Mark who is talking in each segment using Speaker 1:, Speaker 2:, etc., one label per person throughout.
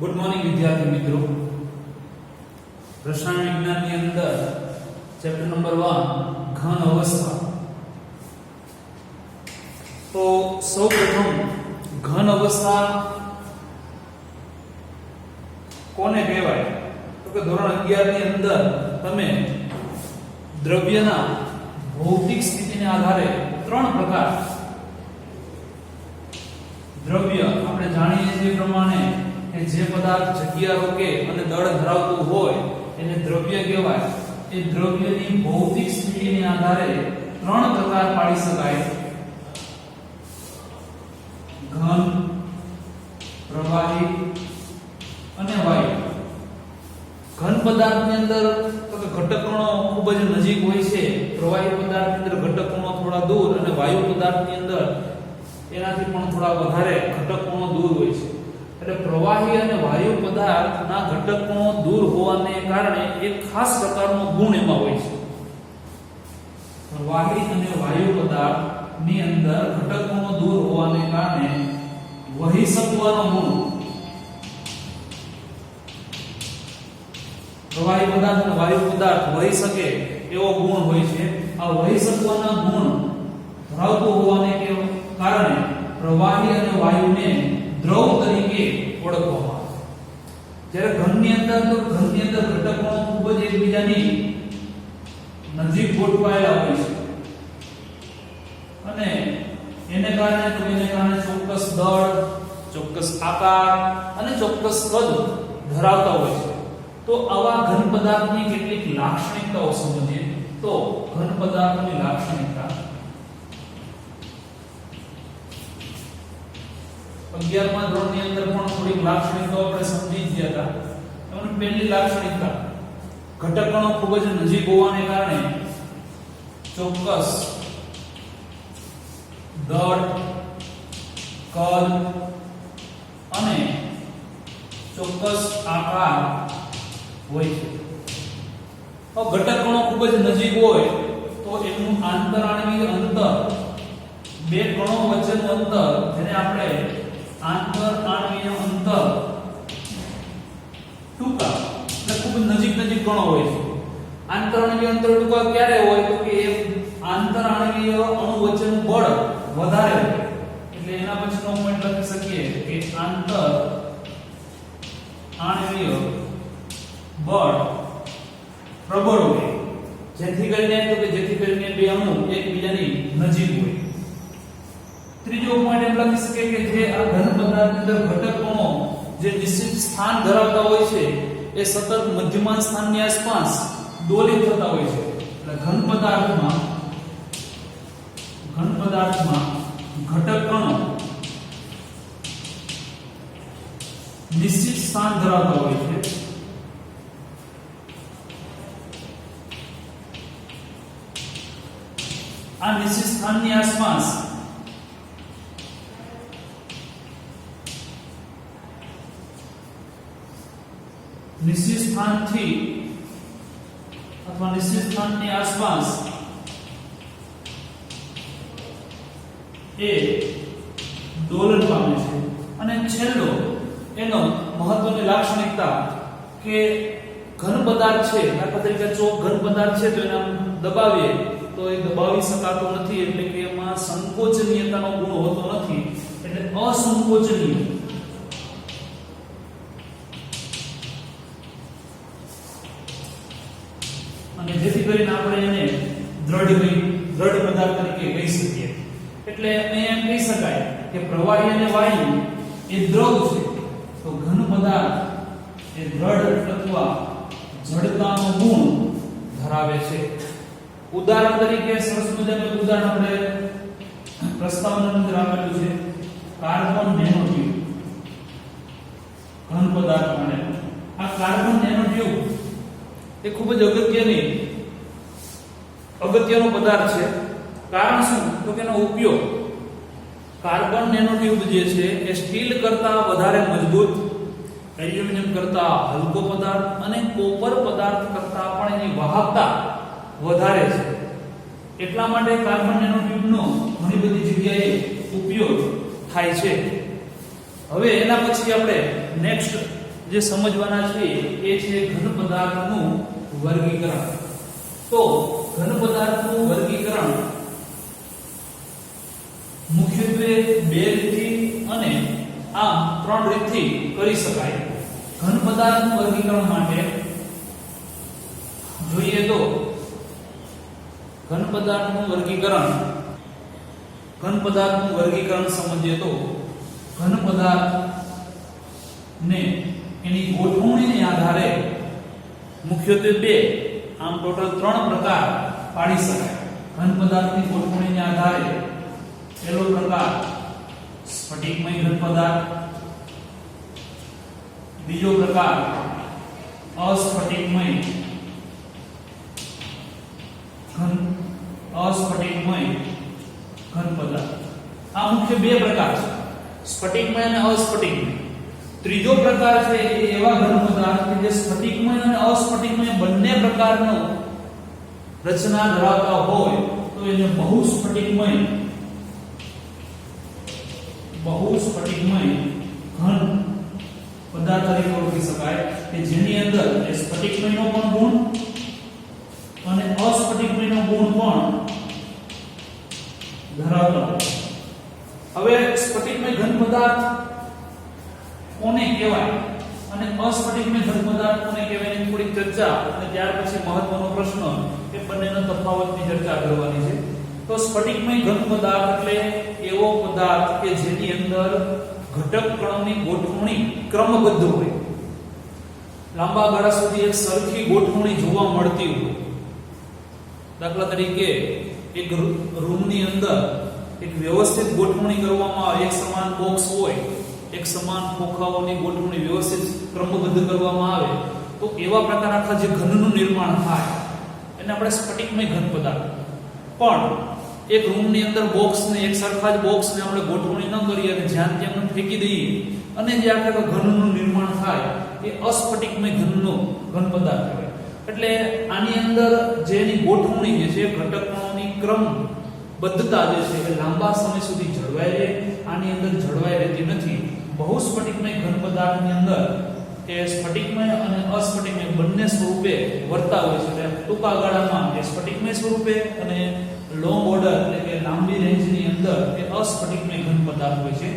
Speaker 1: Good morning વિદ્યાર્થી મિત્રો. રસાયણ વિજ્ઞાનની અંદર ચેપ્ટર નંબર 1 ઘન અવસ્થા. તો સૌપ્રથમ ઘન અવસ્થા કોને કહેવાય? તો કે ધોરણ 11 ની અંદર તમે દ્રવ્યના ભૌતિક સ્થિતિને આધારે ત્રણ પ્રકાર દ્રવ્ય આપણે જાણીએ છીએ પ્રમાણે કે જે પદાર્થ જગ્યા રોકે અને દળ ધરાવતું હોય એને દ્રવ્ય કહેવાય. એ દ્રવ્યની ભૌતિક સ્થિતિને આધારે ત્રણ પ્રકાર પાડી શકાય: ઘન, પ્રવાહી અને વાયુ. ઘન પદાર્થની અંદર તો કે ઘટકણો ખૂબ જ નજીક હોય છે, પ્રવાહી પદાર્થની અંદર ઘટકણો થોડા દૂર અને વાયુ પદાર્થની અંદર એનાથી પણ થોડા વધારે ઘટકણો દૂર હોય છે. એટલે પ્રવાહી અને વાયુ પદાર્થના ઘટકણો દૂર હોવાને કારણે એક ખાસ પ્રકારનો ગુણ એમાં હોય છે. પ્રવાહી અને વાયુ પદાર્થની અંદર ઘટકણો દૂર હોવાને કારણે વહી શકવાનો ગુણ, પ્રવાહી પદાર્થ અને વાયુ પદાર્થ વહી શકે એવો ગુણ હોય છે. આ વહી શકવાના ગુણ ધરાવતું હોવાને કારણે પ્રવાહી અને વાયુને દ્રવ તરીકે ઓળખવામાં આવે. જ્યારે ઘનની અંદર ઘટકણો ખૂબ જ એકબીજાની નજીક ગોઠવાયેલા હોય છે અને એને કારણે ચોક્કસ દળ, ચોક્કસ આકાર અને ચોક્કસ કદ ધરાવતા હોય છે. તો આવા ઘન પદાર્થની કેટલીક લાક્ષણિકતાઓ સમજીએ. તો ઘન પદાર્થની લાક્ષણિકતા 11મા ધોરણની અંદર પણ થોડીક લાક્ષણિકતાઓ આપણે સમજી ગયા હતા. એમાં પહેલી લાક્ષણિકતા, ઘટકણો ખૂબ જ નજીક હોવાને કારણે ચોક્કસ દળ, કદ અને ચોક્કસ આકાર હોય છે. તો ઘટકણો ખૂબ જ નજીક હોય તો એનું આંતરાણવીય અંતર, બે કણો વચ્ચેનું અંતર, જેને આપણે આંતરાણવીય અંતર ટૂંકા, એટલે ખૂબ નજીક કણો હોય છે. આંતરાણવીય અંતર ટૂંકા ક્યારે હોય? તો કે આંતરાણવીય અણુ વચ્ચેનું બળ વધારે હોય. એટલે એના પછીનો પોઈન્ટ લખી શકીએ કે આંતરાણવીય બળ પ્રબળ હોય. જેથી કરીને બે અણુ એકબીજાની નજીક હોય. ત્રીજો પોઈન્ટ એમ લખી શકીએ કે જે આ ઘન પદાર્થની અંદર ઘટકણો જે નિશ્ચિત સ્થાન ધરાવતા હોય છે એ સતત મધ્યમાન સ્થાનની આસપાસ દોલિત થતા હોય છે. એટલે ઘન પદાર્થમાં ઘટકણો નિશ્ચિત સ્થાન ધરાવતા હોય છે. આ નિશ્ચિત સ્થાનની આસપાસ નિશ્ચિત સ્થાનથી અથવા નિશ્ચિત સ્થાનની આસપાસ એ દોલન પામે છે. અને છેલ્લો એનો મહત્વની લાક્ષણિકતા કે ઘન પદાર્થ છે, દાખલા તરીકે ચોક ઘન પદાર્થ છે તો એને દબાવીએ તો એ દબાવી શકાતો નથી, એટલે કે એમાં સંકોચનીયતાનો ગુણ હોતો નથી. એટલે અસંકોચનીય અને જેથી કરીને આપણે એને દ્રઢ પદાર્થ તરીકે કહી શકીએ. એટલે અહીંયા એમ કહી શકાય કે પ્રવાહી અને વાયુ એ દ્રવ છે, તો ઘન પદાર્થ એ દ્રઢ અથવા જડતાનો ગુણ ધરાવે છે. ઉદાહરણ તરીકે સરસ મજાનું ઉદાહરણ આપણે પ્રસ્તાવનાની અંદર આપેલું છે, કાર્બન નેનોટ્યુબ. ઘન પદાર્થ માટે આ કાર્બન નેનોટ્યુબ એ ખૂબ જ અગત્યનો પદાર્થ છે. કારણ શું? તો કે એનો ઉપયોગ કાર્બન નેનોટ્યુબ જે છે એ સ્ટીલ કરતા વધારે મજબૂત, એલ્યુમિનિયમ કરતા હલકો પદાર્થ અને કોપર પદાર્થ કરતા પણ એની વાહકતા વધારે છે. એટલા માટે કાર્બન નેનોટ્યુબનો ઘણી બધી જગ્યાએ ઉપયોગ થાય છે. હવે એના પછી આપણે નેક્સ્ટ જે સમજવાના છે એ છે ઘન પદાર્થનું વર્ગીકરણ. તો ઘન પદાર્થનું વર્ગીકરણ મુખ્યત્વે બે રીતથી અને આમ ત્રણ રીતથી કરી શકાય. ઘન પદાર્થનું વર્ગીકરણ માટે જોઈએ તો ઘન પદાર્થનું વર્ગીકરણ સમજીએ તો ઘન પદાર્થને એની ગોઠવણીને આધારે મુખ્યત્વે બે આમ ટોટલ ત્રણ પ્રકાર પાડી શકાય. ઘન પદાર્થની ગોઠવણીને આધારે પહેલો પ્રકાર સ્ફટિકમય ઘન પદાર્થ, બીજો પ્રકાર અસ્ફટિકમય ઘન પદાર્થ. આ મુખ્ય બે પ્રકાર છે, સ્ફટિકમય અને અસ્ફટિકમય. ત્રીજો પ્રકાર છે એ એવા ઘન પદાર્થ કે જે સ્ફટિકમય અને અસ્ફટિકમય બંને પ્રકારનો રચના ધરાવતા હોય તો એને બહુસ્ફટિકમય ઘન પદાર્થ તરીકે ઓળખી શકાય કે જેની અંદર એ સ્ફટિકમયનો પણ ગુણ અને અસ્ફટિકમયનો ગુણ પણ ધરાવતા હોય. હવે સ્ફટિકમય ઘન પદાર્થ કોને કહેવાય અને અસ્ફટિકમય ઘન પદાર્થ કોને કહેવાય એની થોડી ચર્ચા અને ત્યાર પછી મહત્વનો પ્રશ્ન એ બંનેના તફાવતની ચર્ચા કરવાની છે. તો સ્ફટિકમય ઘન પદાર્થ એટલે એવો પદાર્થ કે જેની અંદર ઘટક કણોની ગોઠવણી ક્રમબદ્ધ હોય, લાંબા ગાળા સુધી એક સરખી ગોઠવણી જોવા મળતી હોય. દાખલા તરીકે એક રૂમની અંદર એક વ્યવસ્થિત ગોઠવણી કરવામાં આવે, એક સમાન બોક્સ હોય, એક સમાન ખોખાઓની ગોઠવણી વ્યવસ્થિત ક્રમબદ્ધ કરવામાં આવે તો એવા પ્રકાર આખા જે ઘનનું નિર્માણ થાય એને આપણે સ્ફટિકમય ઘન પદાર્થ. પણ એક રૂમની અંદર બોક્સને એક સરખા જ બોક્સને આપણે ગોઠવણી ન કરીએ અને જ્યાં ત્યાં ફેંકી દઈએ અને જે આખા ઘનનું નિર્માણ થાય એ અસ્ફટિકમય ઘન પદાર્થ કહેવાય. એટલે આની અંદર જેની ગોઠવણી જે છે ઘટકોની ક્રમબદ્ધતા જે છે એ લાંબા સમય સુધી જળવાઈ રહે, આની અંદર જળવાઈ રહેતી નથી. બહુસ્ફટિકમય ઘન પદાર્થની અંદર એ સ્ફટિકમય અને અસ્ફટિકમય બંને સ્વરૂપે વર્તા હોય છે. એટલે ટૂંકા ગાળામાં એ સ્ફટિકમય સ્વરૂપે અને લોંગ ઓર્ડર એટલે કે લાંબી રેન્જની અંદર એ અસ્ફટિકમય ઘન પદાર્થ હોય છે.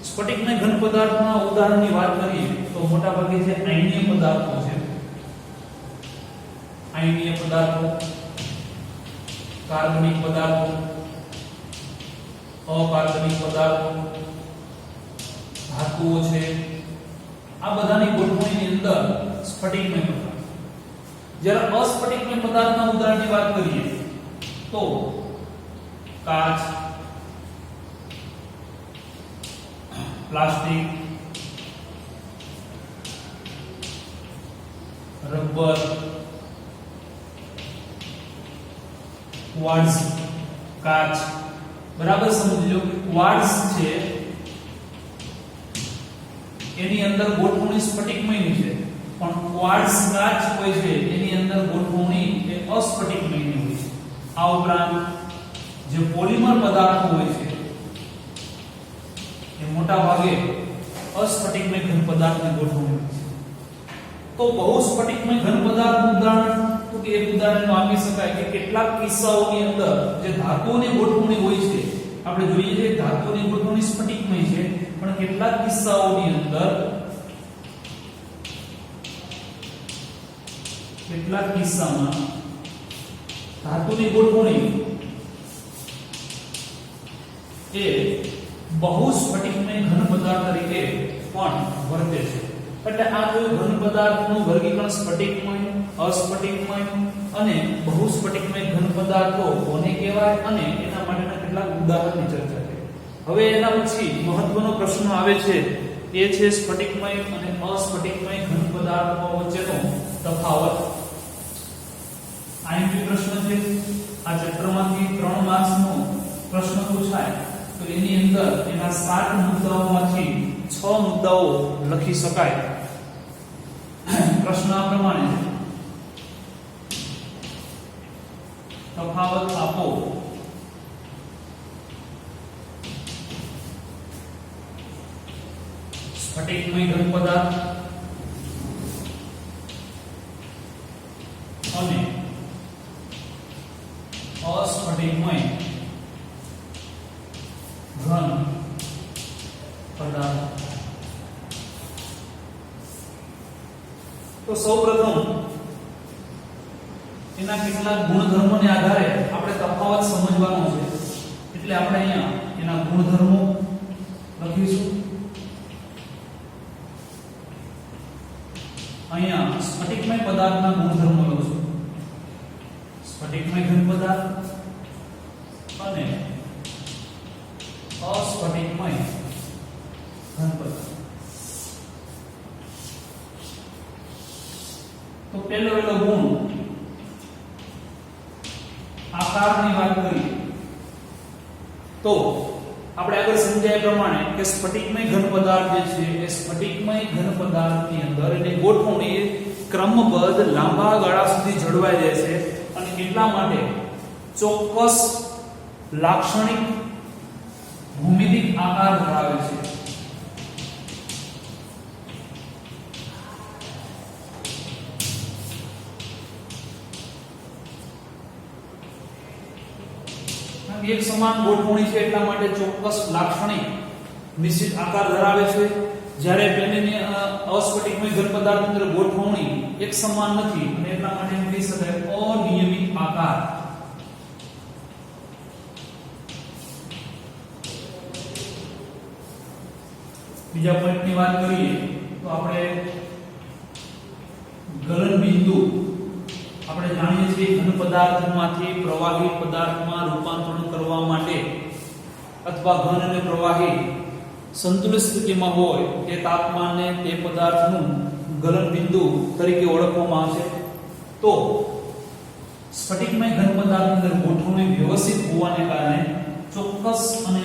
Speaker 1: સ્ફટિકમય ઘન પદાર્થના ઉદાહરણની વાત કરીએ તો મોટાભાગે જે આયનીય પદાર્થો છે, આયનીય પદાર્થો, કાર્બનિક પદાર્થો, અકાર્બનિક પદાર્થો, ધાતુઓ છે, આ બધાની ગોઠવણીની અંદર સ્ફટિકમય પદાર્થ. જ્યારે અસ્ફટિકમય પદાર્થના ઉદાહરણની વાત કરીએ તો કાચ, પ્લાસ્ટિક, રબર, ક્વાર્ટઝ, કાચ. બરાબર સમજી લો, ક્વાર્ટઝ છે એની અંદર ગોઠવણી સ્ફટિકમયની છે, પણ ક્વાર્ટઝ કાચ હોય છે એની અંદર ગોઠવણી એ અસ્ફટિકમયની હોય છે. આ ઉપરાંત જે પોલિમર પદાર્થો હોય છે એ મોટા ભાગે અસ્ફટિકમય ઘન પદાર્થની ગોઠવણી હોય છે. તો બહુસ્ફટિકમય ઘન પદાર્થનું ઉદાહરણ તો કે એક ઉદાહરણ આપી શકાય કે કેટલાક કિસ્સાઓની અંદર જે ધાતુઓની ગોઠવણી હોય છે, આપણે જોઈએ છે ધાતુઓની ગોઠવણી સ્ફટિકમય છે, પણ કેટલાક કિસ્સાઓની અંદર કેટલાક કિસ્સામાં ધાતુની ગોઠવણી એ બહુસ્ફટિકમય ઘન પદાર્થ તરીકે પણ વર્તે છે. એટલે આ કોઈ ઘન પદાર્થનું વર્ગીકરણ સ્ફટિકમય, અસ્ફટિકમય અને બહુસ્ફટિકમય ઘન પદાર્થો કોને કહેવાય અને એના માટેના કેટલાક ઉદાહરણની ચર્ચા છે. હવે એના પછી મહત્વનો પ્રશ્ન આવે છે એ છે સ્ફટિકમય અને અસ્ફટિકમય ઘન પદાર્થો વચ્ચેનો તફાવત. આઈએમપી પ્રશ્ન છે, આ ચેપ્ટરમાંથી 3 માર્ક્સનો પ્રશ્ન પૂછાય તો એની અંદર એના 7 મુદ્દાઓમાંથી 6 મુદ્દાઓ લખી શકાય. પ્રશ્ન આ પ્રમાણે છે, તફાવત આપો. સ્ફટિકમય ઘન પદાર્થ તો સૌપ્રથમ એના કેટલાક ગુણધર્મોને આધારે આપણે તફાવત સમજવાનો છે. એટલે આપણે અહીંયા એના ગુણધર્મો લખીશું. અહીંયા સ્ફટિકમય પદાર્થના ગુણધર્મો લખશું. સ્ફટિકમય ઘન પદાર્થ અને અસ્ફટિકમય ઘન પદાર્થ. તો પહેલો ગુણ આકારની વાત કરીએ તો આપણે આગળ સમજાયા પ્રમાણે કે સ્ફટિકમય ઘન પદાર્થ જે છે એ સ્ફટિકમય ઘન પદાર્થની અંદર એની ગોઠવણી ક્રમબદ્ધ લાંબા ગાળા સુધી જળવાઈ રહે છે અને એટલા માટે ચોક્કસ લાક્ષણિક ભૂમિતિક આકાર ધરાવે છે. એક સમાન ગોઠવણી છે એટલા માટે ચોક્કસ લાક્ષણિક નિશ્ચિત આકાર ધરાવે છે. જ્યારે પેનની અસ્ફટિકમય ઘન પદાર્થની અંદર ગોઠવણી એક સમાન નથી અને એટલા માટે એમ કહી શકાય અનિયમિત આકાર. બીજા પોઈન્ટની વાત કરીએ તો આપણે ગલન બિંદુ આપણે જાણીએ છીએ ઘન પદાર્થમાંથી પ્રવાહી પદાર્થમાં રૂપાંતરણ કરવા માટે અથવા ઘન અને પ્રવાહી સંતુલિત સ્થિતિમાં હોય તે તાપમાને તે પદાર્થનું ગલન બિંદુ તરીકે ઓળખવામાં આવે છે. તો સ્ફટિકમય ઘન પદાર્થની અંદર ગોઠવણી વ્યવસ્થિત હોવાને કારણે ચોક્કસ અને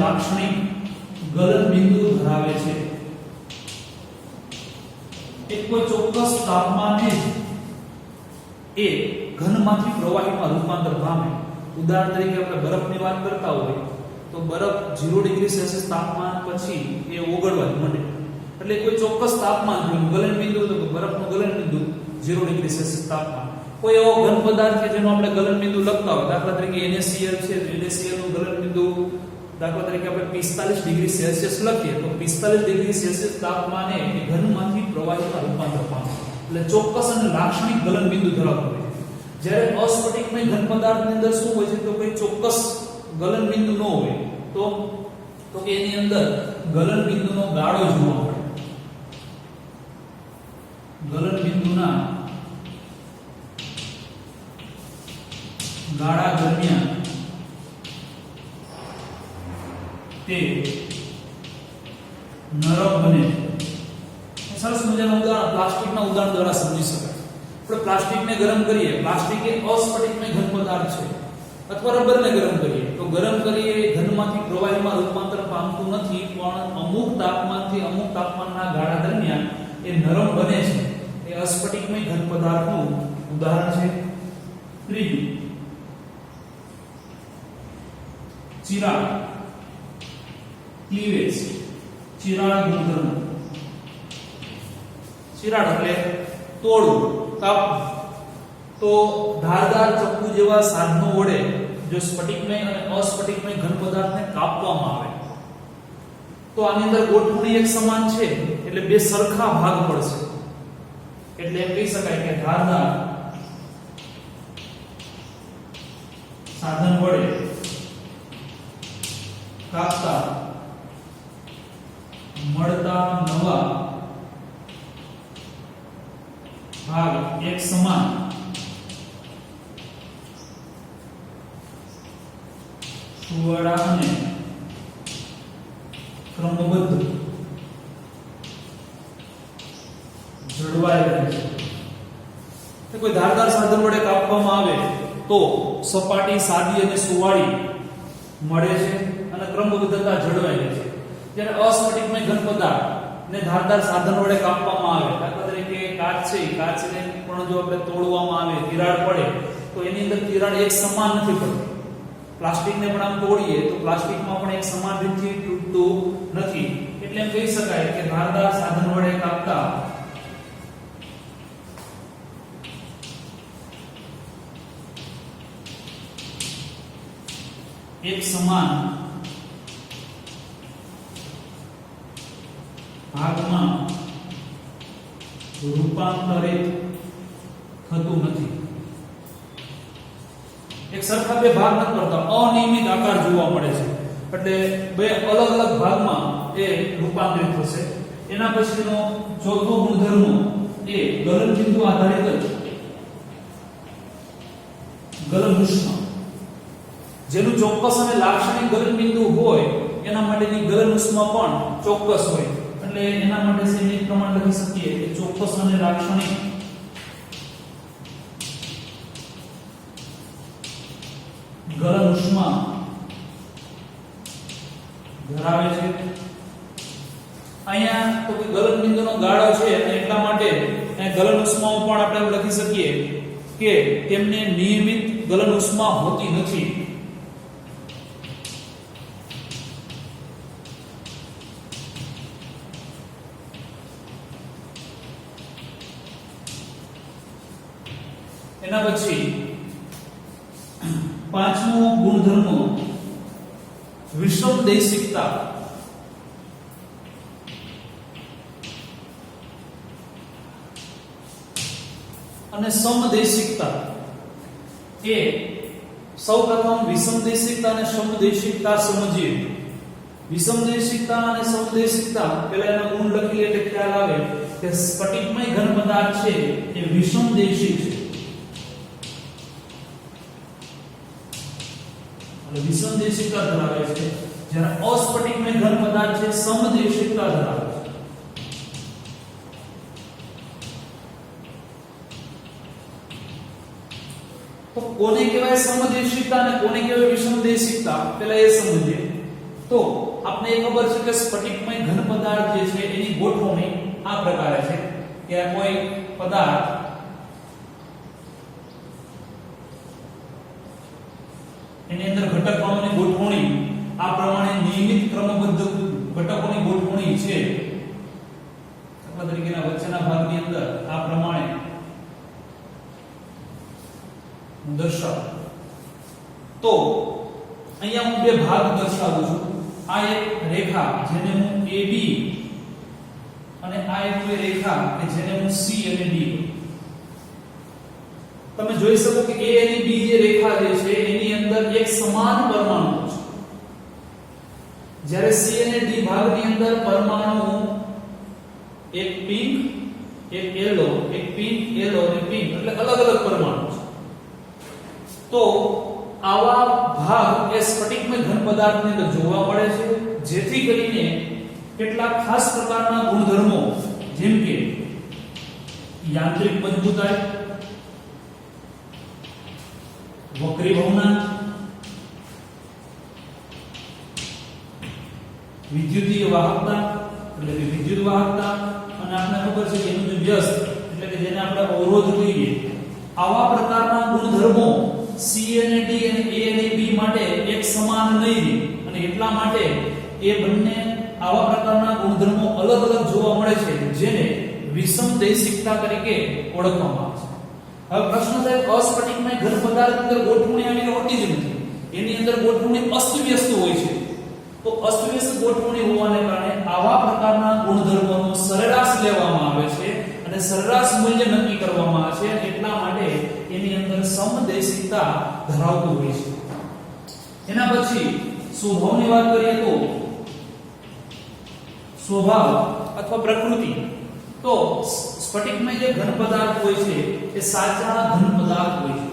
Speaker 1: લાક્ષણિક ગલન બિંદુ ધરાવે છે. એક કોઈ ચોક્કસ તાપમાને એ ઘનમાંથી પ્રવાહીમાં રૂપાંતર પામે. ઉદાહરણ તરીકે આપણે બરફની વાત કરતા હોય તો બરફ 0 ડિગ્રી સેલ્સિયસ તાપમાન પછી એ ઓગળવા માંડે. એટલે કોઈ ચોક્કસ તાપમાન ગલન બિંદુ તો બરફનું ગલન બિંદુ 0 ડિગ્રી સેલ્સિયસ તાપમાન. કોઈ એવો ઘન પદાર્થ કે જેનો આપણે ગલન બિંદુ લખતા હોય, દાખલા તરીકે NaCl છે, NaCl નું ગલન બિંદુ દાખલા તરીકે આપણે 45 ડિગ્રી સેલ્સિયસ લખીએ તો 45 ડિગ્રી સેલ્સિયસ તાપમાને એ ઘનમાંથી પ્રવાહીમાં રૂપાંતર પામે. એટલે ચોક્કસ અને લાક્ષણિક ગલન બિંદુ ધરાવતો હોય. જ્યારે અસ્ફટિકમય ઘન પદાર્થની અંદર શું હોય છે તો કોઈ ચોક્કસ ગલન બિંદુ ન હોય તો કે એની અંદર ગલન બિંદુનો ગાળો જોવા મળે. ગલન બિંદુના ગાળા દરમિયાન તે નરમ બને. સરસ મજાનું ઉદાહરણ પ્લાસ્ટિકના ઉદાહરણ દ્વારા સમજી શકાય. આપણે પ્લાસ્ટિકને ગરમ કરીએ, પ્લાસ્ટિક એ અસ્ફટિકમય ઘન પદાર્થ છે, અથવા રબરને ગરમ કરીએ તો ગરમ કરીએ ઘનમાંથી પ્રવાહીમાં રૂપાંતર પામતું નથી, પણ અમુક તાપમાનથી અમુક તાપમાનના ગાળા દરમિયાન એ નરમ બને છે. એ અસ્ફટિકમય ઘન પદાર્થનું ઉદાહરણ છે. ત્રીજું ચિરાગ ક્લીવેજ. ચિરાગ ગુણધર્મ. ચિરાગ એટલે તોડવું, કાપવું. તો ધારદાર ચપ્પુ જેવા સાધનો વડે જો સ્ફટિકમય અને અસ્ફટિકમય ઘન પદાર્થને કાપવામાં આવે તો આની અંદર ગોઠવણી એક સમાન છે, એટલે બે સરખા ભાગ પડશે. એટલે એમ કહી શકાય કે ધારદાર સાધન વડે કાપતા મળતા નવા ભાગ એક સમાન સુવાળા અને ક્રમબદ્ધ જળવાઈ રહે છે. કોઈ ધારદાર સાધન વડે કાપવામાં આવે તો સપાટી સાદી અને સુવાળી મળે છે અને ક્રમબદ્ધતા જળવાઈ રહે છે. જ્યારે અસ્ફટિકમય ઘન પદાર્થ ને ધારદાર સાધન વડે કાપવામાં આવે, દાખલા તરીકે કાચ છે, કાચને પણ જો આપણે તોડવામાં આવે, તિરાડ પડે તો એની અંદર તિરાડ એક સમાન નથી પડતી. પ્લાસ્ટિકને પણ આમ તોડીએ તો પ્લાસ્ટિકમાં પણ એક સમાન રીતથી તૂટતું નથી. એટલે એમ કહી શકાય કે ધારદાર સાધન વડે કાપતા એક સમાન ભાગમાં રૂપાંતરિત થતું નથી. એક સરખા બે ભાગ નથી કરતા, અનિયમિત આકાર જોવા મળે છે. એટલે બે અલગ અલગ ભાગમાં એ રૂપાંતરિત થશે. એના પછીનો ચોથો ગુણધર્મ એ ગલન બિંદુ આધારિત ગલન ઉષ્મા, જેનું ચોક્કસ અને લાક્ષણિક ગલન બિંદુ હોય એના માટેની ગલન ઉષ્મા પણ ચોક્કસ હોય. એટલે એના માટે સેમી પ્રમાણ લખી શકીએ કે ચોક્કસ અને લાક્ષણિક ગલન ઉષ્મા ધરાવે છે. અહીંયા તો કે ગલન બિંદુનો ગાળો છે અને એટલા માટે ગલન ઉષ્માઓ પણ આપણે લખી શકીએ કે તેમને નિયમિત ગલન ઉષ્મા હોતી નથી. એના પછી પાંચમો ગુણધર્મ વિષમદેશિકતા. અને સમદેશિકતા. એ સૌપ્રથમ વિષમદેશિકતા અને સમદેશિકતા સમજીએ. વિષમદેશિકતા અને સમદેશિકતા પહેલા એના ગુણ લખી એટલે ખ્યાલ આવે કે સ્ફટિકમય ઘન પદાર્થ છે એ વિષમદેશિક છે. વિષમદેશિકતા ધરાવે છે, જ્યારે અસ્ફટિકમય ઘન પદાર્થ છે સમદેશિકતા ધરાવે છે. તો કોને કહેવાય સમદેશિકતા અને કોને કહેવાય વિષમદેશિકતા, પહેલા એ સમજીએ. તો આપને એ ખબર છે કે સ્ફટિકમય ઘન પદાર્થ જે છે એની ગોઠવણી આ પ્રકારે છે કે આ કોઈ પદાર્થ એની અંદર ઘટક કણોની ગોઠવણી આ પ્રમાણે નિયમિત ક્રમબદ્ધ ઘટકોની ગોઠવણી છે. દાખલા તરીકેના વચ્ચેના ભાગની અંદર આ પ્રમાણે દર્શાવ. તો અહીંયા હું બે ભાગ દર્શાવું છું. આ એક રેખા જેને હું AB અને આ એક રેખા કે જેને હું C અને D. તમે જોઈ શકો કે A અને B જે રેખા જે છે એની અંદર એક સમાન પરમાણુ છે, જ્યારે C અને D ભાગની અંદર પરમાણુ એક પિંક, એક યેલો, એક પિંક, યેલો અને પિંક એટલે અલગ અલગ પરમાણુ છે. તો આવા ભાગ એ સ્ફટિકમય ઘન પદાર્થની અંદર જોવા મળે છે, જેથી કરીને કેટલાક ખાસ પ્રકારના ગુણધર્મો જેમ કે યાંત્રિક મજબૂતાઈ, વક્રીભવના, વિદ્યુતીય વાહકતા એટલે કે વિદ્યુત વાહકતા, અને આપણે ખબર છે કે એનું જે વ્યસ્ત એટલે કે જેને આપણે અવરોધ કહીએ, આવા પ્રકારના ગુણધર્મો C અને D અને A અને B માટે એક સમાન નહીં રહે, અને એટલા માટે એ બંને આવા પ્રકારના ગુણધર્મો અલગ અલગ જોવા મળે છે, જેને વિષમદેશિકતા તરીકે ઓળખવામાં આવે છે. હવે પ્રશ્ન થાય અસ્ફટિકમય ઘન પદાર્થ અંદર ગોઠવણી આવી હોતી જ નથી, એની અંદર ગોઠવણી અસ્તવ્યસ્ત હોય છે. તો અસ્તવ્યસ્ત ગોઠવણી હોવાને કારણે આવા પ્રકારના ગુણધર્મોનો સરેરાશ લેવામાં આવે છે અને સરેરાશ મૂલ્ય નક્કી કરવામાં આવે છે, એટલા માટે એની અંદર સમદેશિકતા ધરાવતું હોય છે. એના પછી સ્વભાવની વાત કરીએ તો સ્વભાવ અથવા પ્રકૃતિ. તો સ્ફટિકમય જે ઘન પદાર્થ હોય છે એ સાચા ઘન પદાર્થ હોય છે.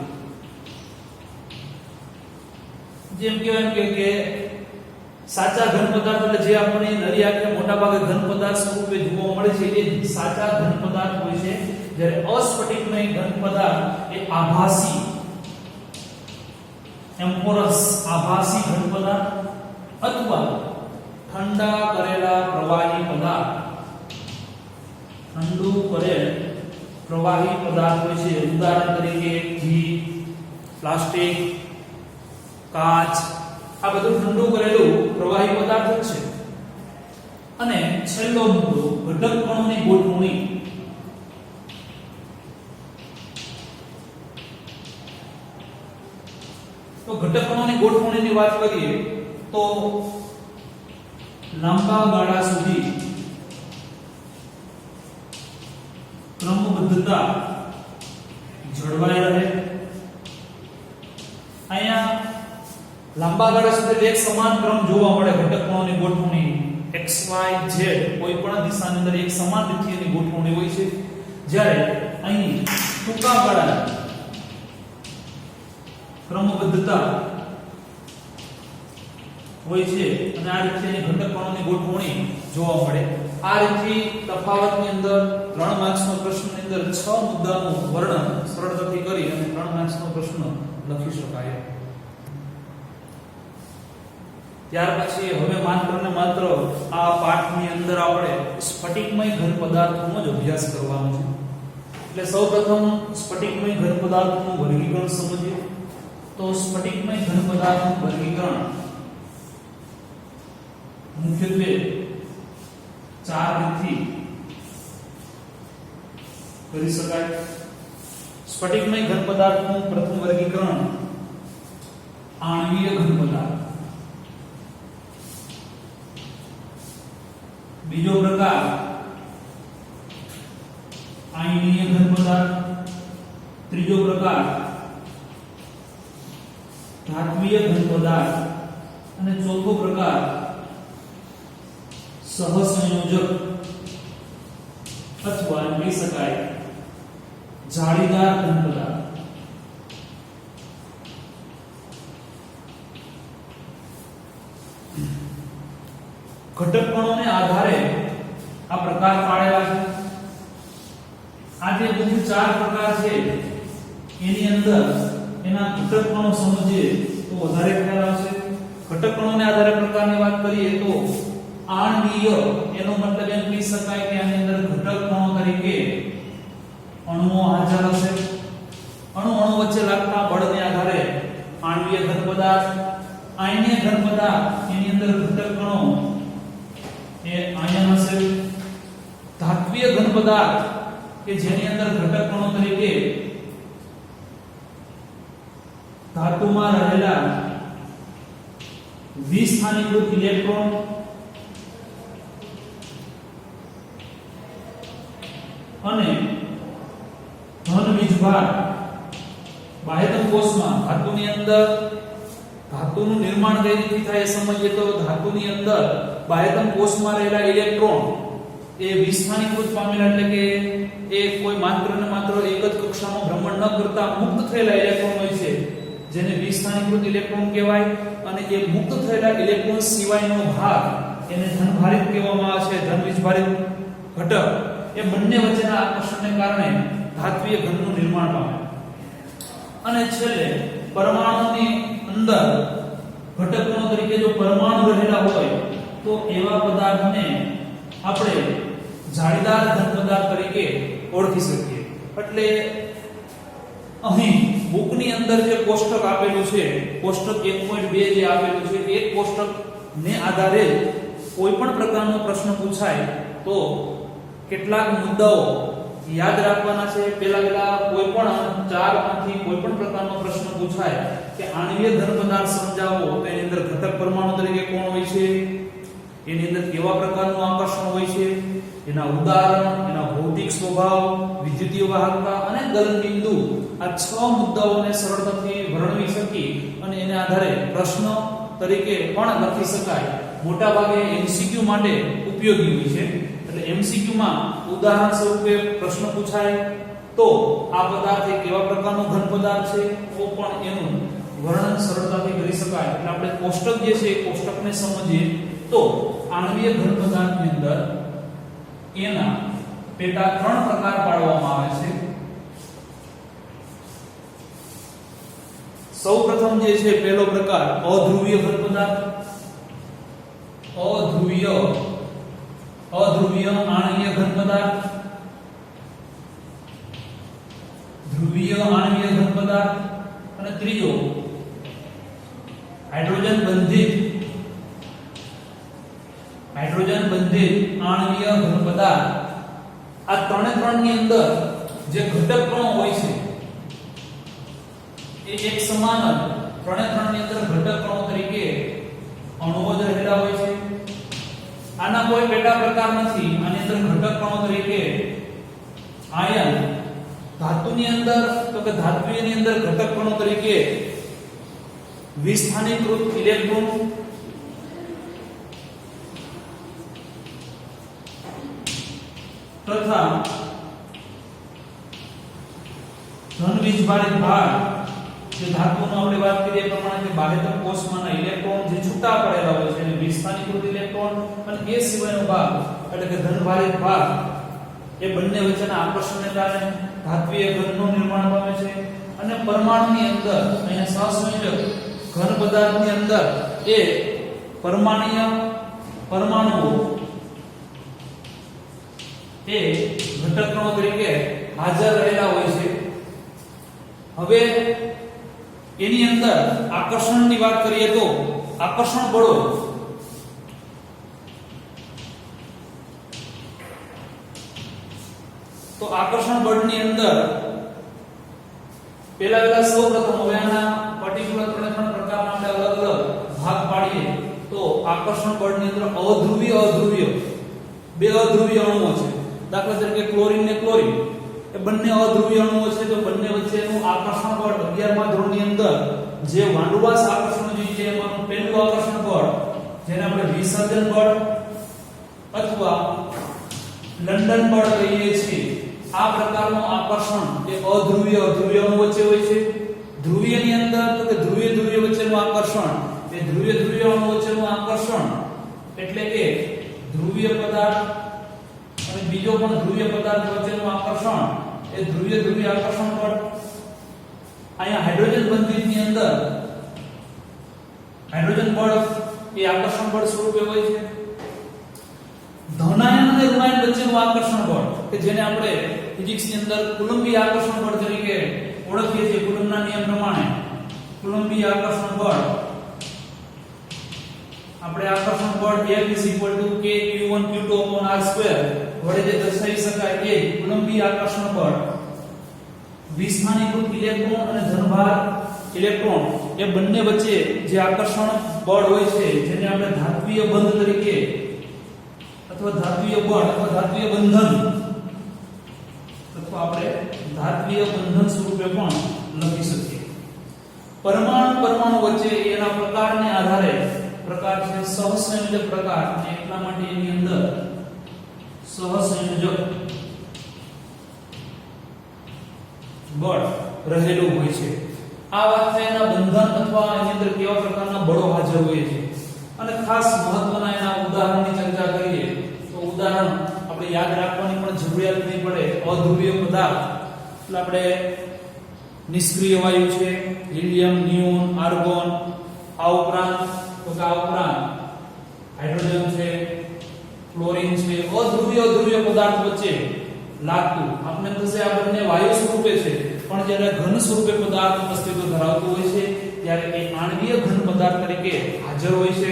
Speaker 1: જેમ કહેવાય કે સાચા ઘન પદાર્થ એટલે જે આપણને નરી આંખે મોટા ભાગે ઘન પદાર્થ સ્વરૂપે જોવા મળે છે એ સાચા ઘન પદાર્થ હોય છે, જ્યારે અસ્ફટિકમય ઘન પદાર્થ એ આભાસી એમ્ફોરસ આભાસી ઘન પદાર્થ અથવા ઠંડા કરેલા પ્રવાહી પદાર્થ, ઠંડુ કરેલ પ્રવાહી પદાર્થ હોય છે. ઉદાહરણ તરીકે ઘી, પ્લાસ્ટિક, કાચ, આ બધું ઠંડુ કરેલું પ્રવાહી પદાર્થ છે. અને છેલ્લો મુદ્દો ઘટક કણોની ગોઠવણી. તો ઘટક કણોની ગોઠવણીની વાત કરીએ તો લાંબા ગાળા સુધી ક્રમબદ્ધતા જળવાઈ રહે. અહીંયા લાંબા ગાળા સુધી એક સમાન ક્રમ જોવા મળે ઘટકકણોની ગોઠવણી x y z કોઈ પણ દિશાની અંદર એક સમાન રીતે એની ગોઠવણી હોય છે. જ્યારે અહીં ટૂંકા ગાળા ક્રમબદ્ધતા હોય છે અને આ રીતે એની ઘટકકણોની ગોઠવણી જોવા મળે. આ રીતે તફાવતની અંદર 3 માર્ક્સનો પ્રશ્નની અંદર 6 મુદ્દાનું વર્ણન સરળતાથી કરી અને 3 માર્ક્સનો પ્રશ્ન લખી શકાય. ત્યાર પછી હવે માત્ર ને માત્ર આ પાઠની અંદર આપણે સ્ફટિકમય ઘન પદાર્થોનો જ અભ્યાસ કરવાનો છે. એટલે સૌપ્રથમ સ્ફટિકમય ઘન પદાર્થોનું વર્ગીકરણ સમજીએ. તો સ્ફટિકમય ઘન પદાર્થનું વર્ગીકરણ મુખ્યત્વે 4 રીતથી કરી શકાય. સ્ફટિકમય ઘન પદાર્થનું પ્રથમ વર્ગીકરણ આણ્વીય ઘન પદાર્થ. બીજો પ્રકાર આયનીય ઘન પદાર્થ. ત્રીજો પ્રકાર ધાત્વીય ઘન પદાર્થ અને ચોથો પ્રકાર સહસંયોજક અથવા કહી શકાય જાળીદાર ઘન પદાર્થ. ઘટકકણોને આધારે આ પ્રકાર પાડેલા છે. આ જે મુખ્ય 4 પ્રકાર છે એની અંદર એના ઘટકકણો સમજીએ તો વધારે ખ્યાલ આવશે. ઘટકકણોને આધારે પ્રકારની વાત કરીએ તો આણ્વીય એનો મતલબ એમ કહી શકાય કે આની અંદર ઘટકકણો તરીકે અણુઓ હાજર હશે. અણુ વચ્ચે લાગતા બળને આધારે આણ્વીય ઘન પદાર્થ. આયનીય ઘન પદાર્થ એની અંદર ઘટકકણો એ આયન હશે. ધાત્વીય ઘન પદાર્થ કે જેની અંદર ઘટકકણો તરીકે ધાતુમાં રહેલા વિસ્થાનીકૃત ઇલેક્ટ્રોન અને ધન વીજભાર બાહ્યતમ કોષમાં ધાતુની અંદર ધાતુનું નિર્માણ કઈ રીતે થાય એ સમજીએ તો ધાતુની અંદર બાહ્યતમ કોષમાં રહેલા ઇલેક્ટ્રોન એ વિસ્થાનીકૃત પામેલા એટલે કે એ કોઈ માત્ર ને માત્ર એક જ કક્ષામાં ભ્રમણ ન કરતા મુક્ત થયેલા ઇલેક્ટ્રોન હોય છે જેને વિસ્થાનીકૃત ઇલેક્ટ્રોન કહેવાય. અને એ મુક્ત થયેલા ઇલેક્ટ્રોન સિવાયનો ભાગ એને ધનભારિત કહેવામાં આવે છે. ધન વીજભારિત ઘટક એ બંને વચ્ચેના આકર્ષણને કારણે ધાત્વીય ઘનનું નિર્માણ પામે. અને છેલ્લે પરમાણુની અંદર ઘટકકણો તરીકે જો પરમાણુ રહેલા હોય તો એવા પદાર્થને આપણે જાળીદાર ઘન પદાર્થ તરીકે ઓળખી શકીએ. એટલે અહીં બુકની અંદર જે કોષ્ટક આપેલું છે કોષ્ટક 1.2 જે આપેલું છે એ કોષ્ટકને આધારે કોઈ પણ પ્રકારનો પ્રશ્ન પૂછાય તો કેટલાક મુદ્દાઓ યાદ રાખવાના છે. પહેલા કોઈ પણ 4 માંથી કોઈ પણ પ્રકારનો પ્રશ્ન પૂછાય કે આણ્વીય ઘન પદાર્થ સમજાવો તો એની અંદર ઘટક પરમાણુ તરીકે કોણ હોય છે, એની અંદર કેવા પ્રકારનું આકર્ષણ હોય છે, એના ઉદાહરણ, એના ભૌતિક સ્વભાવ, વિદ્યુતીય વાહકતા અને ગલનબિંદુ આ 6 મુદ્દાઓને સરળતાથી વર્ણવી શકી અને એને આધારે પ્રશ્ન તરીકે પણ લખી શકાય. મોટા ભાગે એમસીક્યુ માટે ઉપયોગી હોય છે. એટલે એમસીક્યુ માં ઉદાહરણ સ્વરૂપે પ્રશ્ન પૂછાય તો આ પદાર્થ એ કેવા પ્રકારનો ઘન પદાર્થ છે તો પણ એનું વર્ણન સરળતાથી કરી શકાય. એટલે આપણે કોષ્ટક જે છે એ કોષ્ટકને સમજીએ તો આણ્વીય ઘન પદાર્થની અંદર એના પેટા 3 પ્રકાર પાડવામાં આવે છે. સૌપ્રથમ જે છે પહેલો પ્રકાર અધ્રુવીય ઘન પદાર્થ. અધ્રુવીય આણ્વીય ઘન પદાર્થ, ધ્રુવીય આણ્વીય ઘન પદાર્થ અને ત્રીજો હાઇડ્રોજન બંધિત આણ્વીય ઘન પદાર્થ. આ ત્રણે ની અંદર જે ઘટકકણો હોય છે એ એક સમાન ત્રણે ની અંદર ઘટકકણો તરીકે અણુઓ જ રહેલા હોય છે. આના કોઈ પેટા પ્રકાર નથી. આની અંદર ઘટકકણો તરીકે આયન ધાતુની અંદર તો કે ધાત્વિયની અંદર ઘટક કણો તરીકે વિસ્થાનીકૃત ઇલેક્ટ્રોન તથા ધન વીજભારિત ભાગ જે ધાતુનો આપણે વાત કરીએ એ પ્રમાણે કે બાહ્યતમ કોષમાંના ઇલેક્ટ્રોન જે છૂટા પડેલા હોય છે એને વિસ્થાનીકૃત ઇલેક્ટ્રોન અને એ સિવાયનો ભાગ એટલે કે ધનભારિત ભાગ એ બંને વચ્ચેના આકર્ષણને કારણે ધાત્વિય ઘનનું નિર્માણ પામે છે અને પરમાણુની અંદર અહીંયા સહસંયોજક ઘન પદાર્થની અંદર એ પરમાણુઓ એ ઘટક કણો તરીકે હાજર રહેલા હોય છે. હવે એની અંદર આકર્ષણની વાત કરીએ તો આકર્ષણ બળો તો આકર્ષણ બળની અંદર પહેલા સૌપ્રથમ હવે આના પર્ટિક્યુલર ત્રણ પ્રકારના આપણે અલગ અલગ ભાગ પાડીએ તો આકર્ષણ બળની અંદર અધ્રુવીય બે અધ્રુવીય અણુઓ છે. દાખલા તરીકે ક્લોરીન ને ક્લોરીન એ બંને અધ્રુવીય અણુઓ છે તો બંને વચ્ચેનું આકર્ષણ બળ 11મા ધોરણની અંદર જે વાંડુવાસ આકર્ષણ જોઈએ છે એમાંનું પહેલું આકર્ષણ બળ જેને આપણે વિસર્જન બળ અથવા લંડન બળ કહીએ છીએ. આ પ્રકારનું આકર્ષણ એ અધ્રુવીય અણુ વચ્ચે હોય છે. ધ્રુવીયની અંદર તો કે ધ્રુવીય વચ્ચેનું આકર્ષણ એ ધ્રુવીય અણુ વચ્ચેનું આકર્ષણ એટલે કે ધ્રુવીય પદાર્થ અને બીજો પણ ધ્રુવીય પદાર્થ વચ્ચેનું આકર્ષણ એ ધ્રુવીય આકર્ષણ બળ. અહીંયા હાઇડ્રોજન બંધિતની અંદર હાઇડ્રોજન બળ એ આકર્ષણ બળ સ્વરૂપે હોય છે. ધનાયન અને ઋણાયન વચ્ચેનું આકર્ષણ બળ કે જેને આપણે ફિઝિક્સની અંદર કુલંબીય આકર્ષણ બળ તરીકે ઓળખીએ છીએ. કુલમ્બના નિયમ પ્રમાણે કુલંબીય આકર્ષણ બળ આપણે આકર્ષણ બળ F = kq1q2r² વડે જે દર્શાવી શકાય એ કુલંબીય આકર્ષણ બળ. વિસ્થાનીકૃત ઇલેક્ટ્રોન અને ધનભાર ઇલેક્ટ્રોન એ બંને વચ્ચે જે આકર્ષણ બળ હોય છે જેને આપણે ધાત્વિય બંધ તરીકે અથવા ધાત્વિય બળ અથવા ધાત્વિય બંધન અથવા આપણે ધાત્વિય બંધન સ્વરૂપે પણ લખી શકીએ. પરમાણુ વચ્ચે એના પ્રકારને આધારે પ્રકાર છે સહસંયોજક પ્રકાર અને એટલા માટે એની અંદર સહસંયોજક બળ રહેલું હોય છે. આ વાત છે એના બંધન અથવા એની અંદર કેવા પ્રકારના બળો હાજર હોય છે અને ખાસ મહત્વના એના ઉદાહરણની ચર્ચા કરીએ તો ઉદાહરણ આપણે યાદ રાખવાની પણ જરૂરિયાત નહીં પડે. અધ્રુવીય પદાર્થ એટલે આપણે નિષ્ક્રિય વાયુ છે હિલિયમ, નિયોન, આર્ગોન. આ ઉપરાંત હાઇડ્રોજન છે, ક્લોરીન છે. અધ્રુવીય પદાર્થ વચ્ચે લાગતું આપણે થશે આ બંને વાયુ સ્વરૂપે છે પણ જ્યારે ઘન સ્વરૂપે પદાર્થ અસ્તિત્વ ધરાવતું હોય છે ત્યારે એ આણ્વીય ઘન પદાર્થ તરીકે હાજર હોય છે.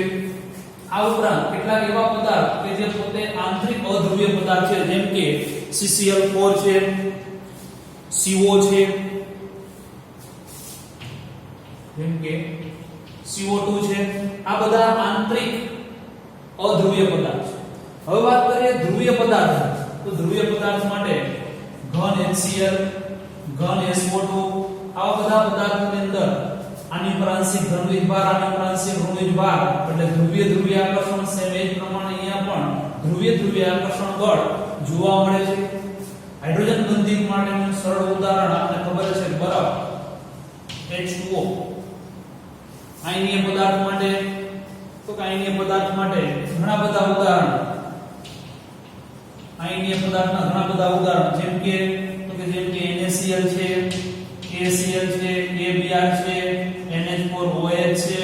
Speaker 1: આ ઉપરાંત કેટલાક એવા પદાર્થ કે જે પોતે આંતરિક અધ્રુવીય પદાર્થ છે જેમ કે CCl4 છે, CO છે, જેમ કે CO2 છે. આ બધા આંતરિક અધ્રુવીય પદાર્થ છે. હવે વાત કરીએ ધ્રુવીય પદાર્થ તો ધ્રુવીય પદાર્થ માટે ઘન HCl, ઘન SO2 આવા બધા પદાર્થોની અંદર આની પર આંશિક ધન વીજભાર, આની પર આંશિક ઋણ વીજભાર એટલે ધ્રુવીય આકર્ષણ સેમ એ જ પ્રમાણે અહીંયા પણ ધ્રુવીય આકર્ષણ બળ જોવા મળે છે. હાઇડ્રોજન બંધિત માટેનું સરળ ઉદાહરણ આપણને ખબર છે બરફ H2O. આયનીય પદાર્થ માટે તો આયનીય પદાર્થ માટે ઘણા બધા ઉદાહરણ આયનીય પદાર્થના ઘણા બધા ઉદાહરણ જેમ કે NaCl છે, KCl છે, KBr છે, NH4OH છે.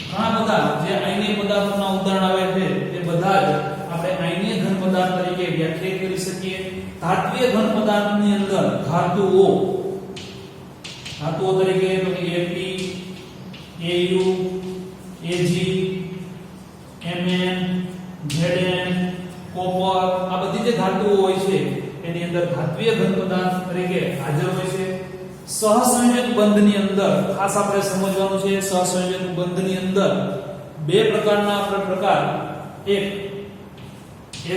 Speaker 1: ઘણા બધા જે આયનીય પદાર્થોના ઉદાહરણ આવે છે તે બધા જ આપણે આયનીય ઘન પદાર્થ તરીકે વ્યાખ્યાયિત કરી શકીએ. ધાત્વિય ઘન પદાર્થની અંદર ધાતુઓ તરીકે તો કે Fe, Au, Ag, Mn, Zn, copper આ બધી જે ધાતુઓ હોય છે એની અંદર ધાત્વિય ઘન પદાર્થ તરીકે હાજર હોય છે. સહસંયોજક બંધની અંદર ખાસ આપણે સમજવાનું છે સહસંયોજક બંધની અંદર બે પ્રકારના પ્રકાર એક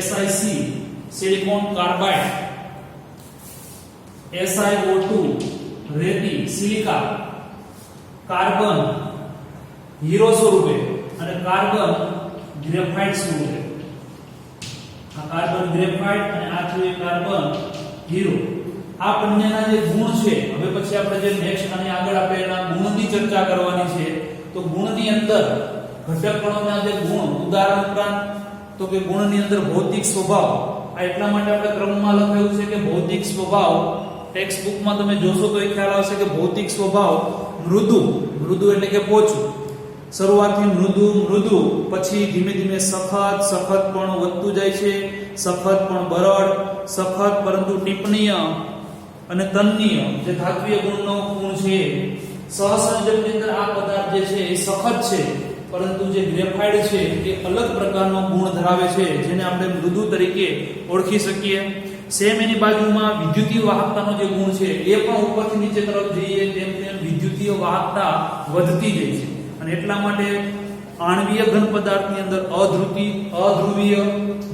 Speaker 1: SiC સિલિકોન કાર્બાઇડ, SiO2 રેતી, સિલિકા, કાર્બન હીરો સ્વરૂપે અને કાર્બન ગ્રેફાઇટ સ્વરૂપે. આ કાર્બન ગ્રેફાઇટ અને આ છે કાર્બન હીરો. આ બંનેના જે ગુણ છે, હવે પછી આપણે જે નેક્સ્ટ અને આગળ આપણે એના ગુણની ચર્ચા કરવાની છે. તો ગુણની અંદર ઘટક કણોના જે ગુણ, ઉદાહરણ ઉપરાંત તો કે ગુણની અંદર ભૌતિક સ્વભાવ. આ એટલા માટે આપણે ક્રમમાં લખાયું છે કે ભૌતિક સ્વભાવ. ટેક્સ્ટ બુકમાં તમે જોશો તો એ ખ્યાલ આવશે કે ભૌતિક સ્વભાવ મૃદુ, મૃદુ એટલે કે પોચું. શરૂઆતથી મૃદુ, પછી ધીમે ધીમે સખત, સખત પણ વધતું જાય છે, સખત પણ બરડ, સખત પરંતુ ટીપણીય અને તન્નીય જે ધાત્વિય ગુણનો ગુણ છે. સહસંયોજકની અંદર આ પદાર્થ જે છે એ સખત છે, પરંતુ જે ગ્રેફાઇટ છે એ અલગ પ્રકારનો ગુણ ધરાવે છે, જેને આપણે મૃદુ તરીકે ઓળખી શકીએ. સેમ એની બાજુમાં વિદ્યુતીય વાહકતાનો જે ગુણ છે એ પણ ઉપરથી નીચે તરફ જઈએ તેમ તેમ વિદ્યુતીય વાહકતા વધતી જાય છે. અને એટલા માટે આણ્વીય ઘન પદાર્થની અંદર અધ્રુવીય,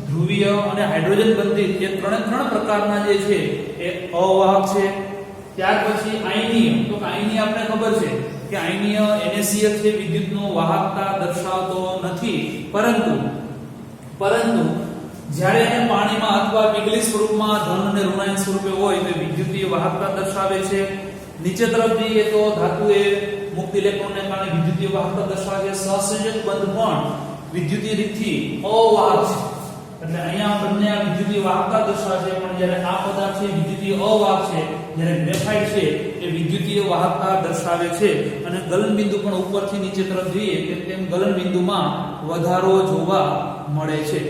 Speaker 1: ધ્રુવીય અને હાઇડ્રોજન બંધિત એ ત્રણ પ્રકારના જે છે એ અવાહક છે. ત્યાર પછી આયનીય. તો આયનીય આપણે ખબર છે કે આયનીય NaCl છે, વિદ્યુતનો વાહકતા દર્શાવતો નથી, પરંતુ જ્યારે એને પાણીમાં અથવા પીગળી સ્વરૂપમાં ધન અને ઋણાયન સ્વરૂપે હોય તો વિદ્યુતીય વાહકતા દર્શાવે છે. નીચે તરફ જઈએ તો ધાતુએ મુક્ત ઇલેક્ટ્રોનને કારણે વિદ્યુતીય વાહકતા દર્શાવે છે. સહસંયોજક બંધ પણ વિદ્યુતીય રીતથી અવાહક છે. એટલે અહીંયા બંને આ વિદ્યુતીય વાહકતા દર્શાવે છે, પણ જ્યારે આ પદાર્થ છે વિદ્યુતીય અવાહક છે, જ્યારે ગ્રેફાઇટ છે એ વિદ્યુતીય વાહકતા દર્શાવે છે. અને ગલનબિંદુ પણ ઉપરથી નીચે તરફ જઈએ તેમ ગલનબિંદુમાં વધારો જોવા મળે છે.